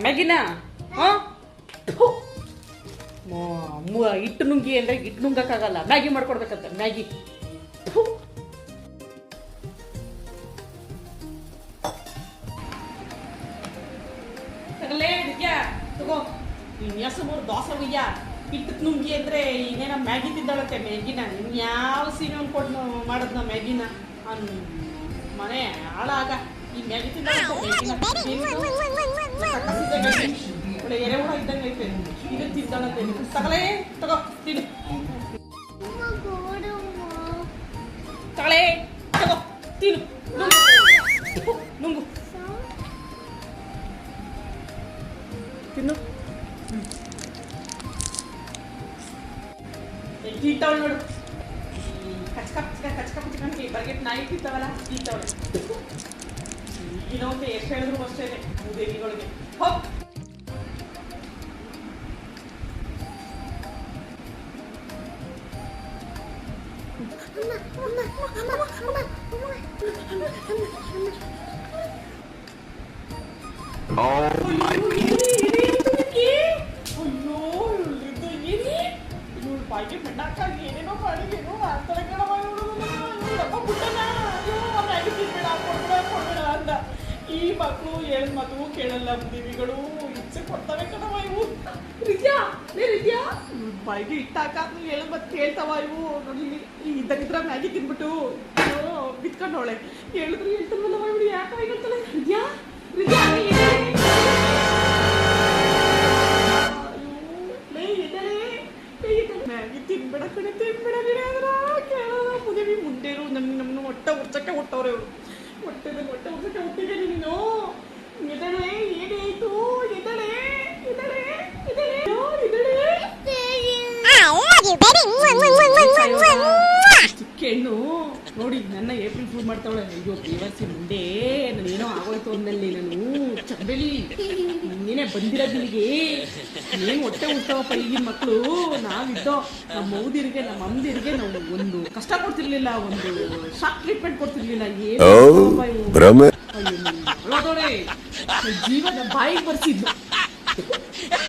ಮ್ಯಾಗಿನ ಹಿಟ್ಟು ನುಂಗಿ ಅಂದ್ರೆ ಹಿಟ್ಟು ನುಂಗಕ್ಕಾಗಲ್ಲ, ಮ್ಯಾಗಿ ಮಾಡ್ಕೊಡ್ಬೇಕಂತ ಮ್ಯಾಗಿ. ತಗಲೇ ವಿದ್ಯಾ ತಗೋ, ಮೂರು ದೋಸೆ ಉಯ್ಯ. ಹಿಟ್ಟು ನುಂಗಿ ಅಂದ್ರೆ ಇನ್ನೇನ ಮ್ಯಾಗಿ ತಿಂದಾಳಂತೆ ಮ್ಯಾಗಿನ. ಇನ್ಯಾವ ಸೀಮೆ ಕೊಟ್ಟು ಮಾಡದ್ನ ಮ್ಯಾಗಿನ ಮನೆ ಹಾಳಾಗ. ಈ ಮ್ಯಾಗಿ ತಿಂದಾಳಂತೆ ಎರೆಹುಳ ಇದ್ದಂಗೆ ಐತೆ, ಇದು ತಿಂದಾಳಂತೆ. ತಗಲೇ ತಗೋ ತಿನ್ನು, ತಗಲೇ ತಗೋ ತಿನ್ನು, ನುಂಗು ತಿನ್ನು. ತಿಂತಾವಳು ನೋಡು, ಕಚ್ಕಂಗೆ ಬರ್ಗೆಟ್ ನಾಯಿ ತಿಂತಾವಲ್ಲ ತಿಂತಾವಳೆ. ಇನ್ನೊಂದು ಎಷ್ಟು ಹೇಳಿದ್ರು ಅಷ್ಟೇ ದೇವಿಗಳಿಗೆ. ಹೋಗ್ ಬಾಯಿಗೆ ಬೆಣ್ಣಾಕಾಗಿ ಏನೇನೋ ಮಾಡಿ ಏನೋ ಆಡ್ತಾರೆ ಕಣವ ಪುಟ್ಟನ. ಮ್ಯಾಗಿ ತಿನ್ಬೇಡ, ಕೊಡ್ಬೇಡ ಅಂದ. ಈ ಮಕ್ಕಳು ಹೇಳಿದ ಮಾತು ಕೇಳಲ್ಲ ದೇವಿಗಳು, ಇಚ್ಛೆ ಕೊಡ್ತವೆ ಕಣವ ಇವು. ರಿದ್ಯಾ ಬಾಯಿಗೆ ಇಟ್ಟಾಕಾದ್ನು ಹೇಳಿದ ಮತ್ತೆ ಕೇಳ್ತಾವ ಇವು. ನೋಡಿ ಇದ್ದಕ್ಕಿದ್ರ ಮ್ಯಾಗಿ ತಿನ್ಬಿಟ್ಟು ಬಿತ್ಕೊಂಡವಳೆ. ಹೇಳಿದ್ರು ಹೇಳ್ತಾರಲ್ಲ ಇವ್ರು ಯಾಕೆ ಹೇಳ್ತಾಳೆ. ರಿದ್ಯಾ ಮ್ಯಾಗಿ ತಿನ್ಬೇಡ ಕಡೆ ತಿನ್ಬೇಡ ಅದ್ರ ಕೇಳಲ್ಲ ಮುದೇವಿ. ಮುಂದೇನು ನಮ್ಮನ್ನು ಹೊಟ್ಟೆ ಉರ್ಸಕ್ಕೆ ಹುಟ್ಟವ್ರೆ ಇವರು. ಹೊಟ್ಟೆ ಉರ್ಸಕ್ಕೆ ಹುಟ್ಟಿದೆ ನೀನು. ಎದಳೆ ಏನಾಯ್ತು? ಎದಳೆ ಚಿಕ್ಕ ಹೆಣ್ಣು ನೋಡಿ ನನ್ನ ಏಪ್ರಿಲ್ ಫೂಲ್ ಮಾಡ್ತಾವಳೆ. ಅಯ್ಯೋ ದೇವರ್ಸಿ ಮುಂದೆ ನಾನೇನೋ ಆಗೋಯ್ತು ಅಂದಲ್ಲಿ ನಾನು ಚಂಬೆಲಿ ನೀನೇ ಬಂದಿರೋದು ನಿನಗೆ. ಏನು ಹೊಟ್ಟೆ ಉಡ್ತಾವಪ್ಪ ಈಗಿನ ಮಕ್ಕಳು. ನಾವಿದ್ದೋ ನಮ್ಮ ಮೌದಿರಿಗೆ ನಮ್ಮ ಅಮ್ಮದಿರಿಗೆ ನಾವು ಒಂದು ಕಷ್ಟ ಕೊಡ್ತಿರ್ಲಿಲ್ಲ, ಒಂದು ಶಾಕ್ ಟ್ರೀಟ್ಮೆಂಟ್ ಕೊಡ್ತಿರ್ಲಿಲ್ಲ. ಏನು ಜೀವನ ಬಾಯಿಗೆ ಬರ್ಸಿದ್ದು.